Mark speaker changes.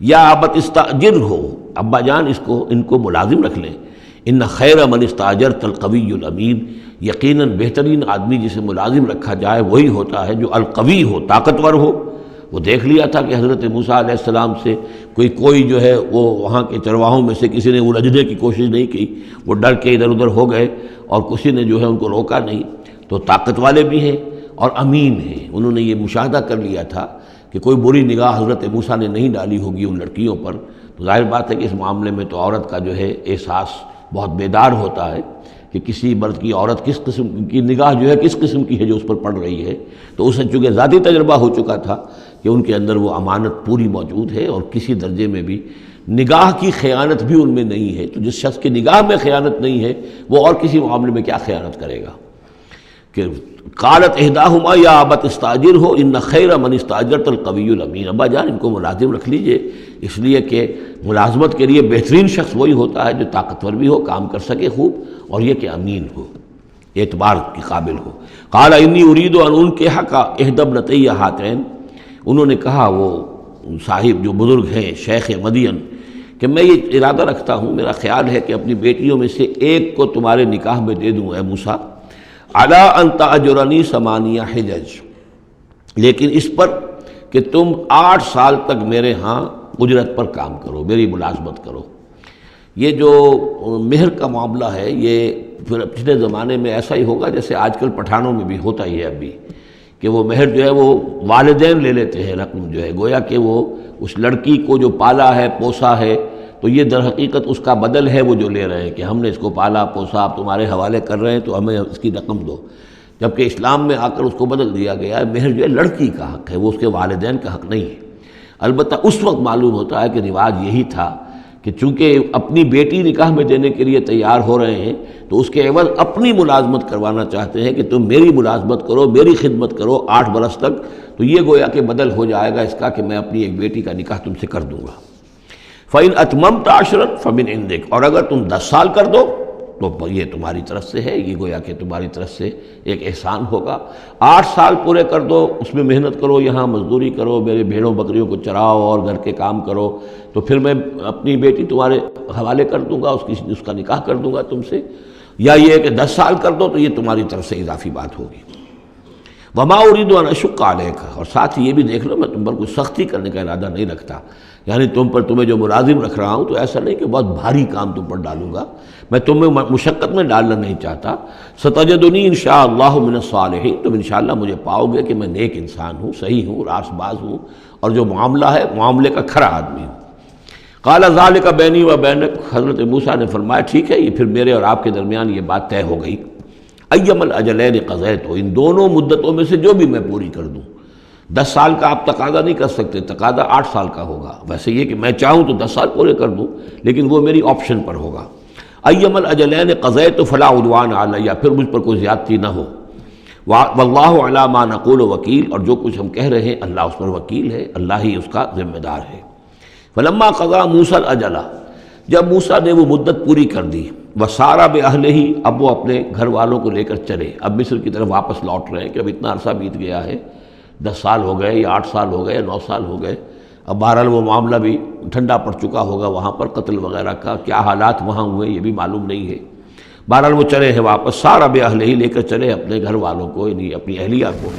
Speaker 1: یا ابت استاجر ہو، ابا جان ان کو ملازم رکھ لیں، ان خیر من استاجرت القوی الامین، یقیناً بہترین آدمی جسے ملازم رکھا جائے وہی ہوتا ہے جو القوی ہو، طاقتور ہو۔ وہ دیکھ لیا تھا کہ حضرت موسیٰ علیہ السلام سے کوئی جو ہے وہ وہاں کے چرواہوں میں سے کسی نے الجھنے کی کوشش نہیں کی، وہ ڈر کے ادھر ادھر ہو گئے اور کسی نے جو ہے ان کو روکا نہیں۔ تو طاقت والے بھی ہیں اور امین ہیں، انہوں نے یہ مشاہدہ کر لیا تھا کہ کوئی بری نگاہ حضرت موسیٰ نے نہیں ڈالی ہوگی ان لڑکیوں پر۔ تو ظاہر بات ہے کہ اس معاملے میں تو عورت کا جو ہے احساس بہت بیدار ہوتا ہے کہ کسی مرد کی عورت کس قسم کی نگاہ جو ہے کس قسم کی ہے جو اس پر پڑ رہی ہے۔ تو اسے چونکہ ذاتی تجربہ ہو چکا تھا کہ ان کے اندر وہ امانت پوری موجود ہے اور کسی درجے میں بھی نگاہ کی خیانت بھی ان میں نہیں ہے۔ تو جس شخص کی نگاہ میں خیانت نہیں ہے وہ اور کسی معاملے میں کیا خیانت کرے گا؟ کہ قالت احداہما یا ابت استاجر ہو ان خیر من استاجرت القوی الامین، ابا جان ان کو ملازم رکھ لیجئے، اس لیے کہ ملازمت کے لیے بہترین شخص وہی ہوتا ہے جو طاقتور بھی ہو، کام کر سکے خوب، اور یہ کہ امین ہو، اعتبار کے قابل ہو۔ قال انی ارید ان انکحک احدی ابنتی ہاتین، انہوں نے کہا وہ صاحب جو بزرگ ہیں شیخ مدین کہ میں یہ ارادہ رکھتا ہوں، میرا خیال ہے کہ اپنی بیٹیوں میں سے ایک کو تمہارے نکاح میں دے دوں اے موسیٰ، علی ان تأجرنی 8 حجج، لیکن اس پر کہ تم 8 سال تک میرے ہاں اجرت پر کام کرو، میری ملازمت کرو۔ یہ جو مہر کا معاملہ ہے یہ پھر پچھلے زمانے میں ایسا ہی ہوگا جیسے آج کل پٹھانوں میں بھی ہوتا ہی ہے ابھی، کہ وہ مہر جو ہے وہ والدین لے لیتے ہیں رقم جو ہے، گویا کہ وہ اس لڑکی کو جو پالا ہے پوسا ہے تو یہ در حقیقت اس کا بدل ہے وہ جو لے رہے ہیں کہ ہم نے اس کو پالا پوسا، آپ تمہارے حوالے کر رہے ہیں تو ہمیں اس کی رقم دو، جبکہ اسلام میں آ کر اس کو بدل دیا گیا ہے۔ مہر جو ہے لڑکی کا حق ہے، وہ اس کے والدین کا حق نہیں ہے۔ البتہ اس وقت معلوم ہوتا ہے کہ رواج یہی تھا کہ چونکہ اپنی بیٹی نکاح میں دینے کے لیے تیار ہو رہے ہیں تو اس کے عوض اپنی ملازمت کروانا چاہتے ہیں کہ تم میری ملازمت کرو، میری خدمت کرو 8 برس تک، تو یہ گویا کہ بدل ہو جائے گا اس کا کہ میں اپنی ایک بیٹی کا نکاح تم سے کر دوں گا۔ فَإِنْ أَتْمَمْتَ عَشْرًا فَمِنْ عِنْدِكَ، اور اگر تم 10 سال کر دو تو یہ تمہاری طرف سے ہے، یہ گویا کہ تمہاری طرف سے ایک احسان ہوگا۔ 8 سال پورے کر دو، اس میں محنت کرو، یہاں مزدوری کرو، میرے بھیڑوں بکریوں کو چراؤ اور گھر کے کام کرو، تو پھر میں اپنی بیٹی تمہارے حوالے کر دوں گا، اس کا نکاح کر دوں گا تم سے۔ یا یہ کہ 10 سال کر دو تو یہ تمہاری طرف سے اضافی بات ہوگی۔ وما اريد ان اشق عليك، اور ساتھ ہی یہ بھی دیکھ لو میں تم پر کوئی سختی کرنے کا ارادہ نہیں رکھتا، یعنی تمہیں جو ملازم رکھ رہا ہوں تو ایسا نہیں کہ بہت بھاری کام تم پر ڈالوں گا، میں تمہیں مشقت میں ڈالنا نہیں چاہتا۔ ستجدنی انشاءاللہ من الصالحین، تم انشاءاللہ مجھے پاؤ گے کہ میں نیک انسان ہوں، صحیح ہوں، راست باز ہوں، اور جو معاملہ ہے معاملے کا کھرا آدمی ہوں۔ قال ذلک بینی و بینک، حضرت موسیٰ نے فرمایا ٹھیک ہے، یہ پھر میرے اور آپ کے درمیان یہ بات طے ہو گئی۔ ایم الاجلین قضیت، ان دونوں مدتوں میں سے جو بھی میں پوری کر دوں۔ 10 سال کا آپ تقاضا نہیں کر سکتے، تقاضا 8 سال کا ہوگا، ویسے یہ کہ میں چاہوں تو 10 سال پورے کر دوں لیکن وہ میری آپشن پر ہوگا۔ ایم الاجلین قضیت فلا عدوان علی، پھر مجھ پر کوئی زیادتی نہ ہو۔ واللہ علی ما نقول وکیل، اور جو کچھ ہم کہہ رہے ہیں اللہ اس پر وکیل ہے، اللہ ہی اس کا ذمہ دار ہے۔ فلما قضا موسیٰ الاجل، جب موسیٰ نے وہ مدت پوری کر دی، وسارا بأہلہ، اب وہ اپنے گھر والوں کو لے کر چلے، اب مصر کی طرف واپس لوٹ رہے ہیں کہ اب اتنا عرصہ بیت گیا ہے، 10 سال ہو گئے یا 8 سال ہو گئے یا 9 سال ہو گئے، اب بہرحال وہ معاملہ بھی ٹھنڈا پڑ چکا ہوگا، وہاں پر قتل وغیرہ کا کیا حالات وہاں ہوئے یہ بھی معلوم نہیں ہے۔ بہرحال وہ چلے ہیں واپس، سارا بأہلہ، لے کر چلے اپنے گھر والوں کو، یعنی اپنی اہلیہ کو۔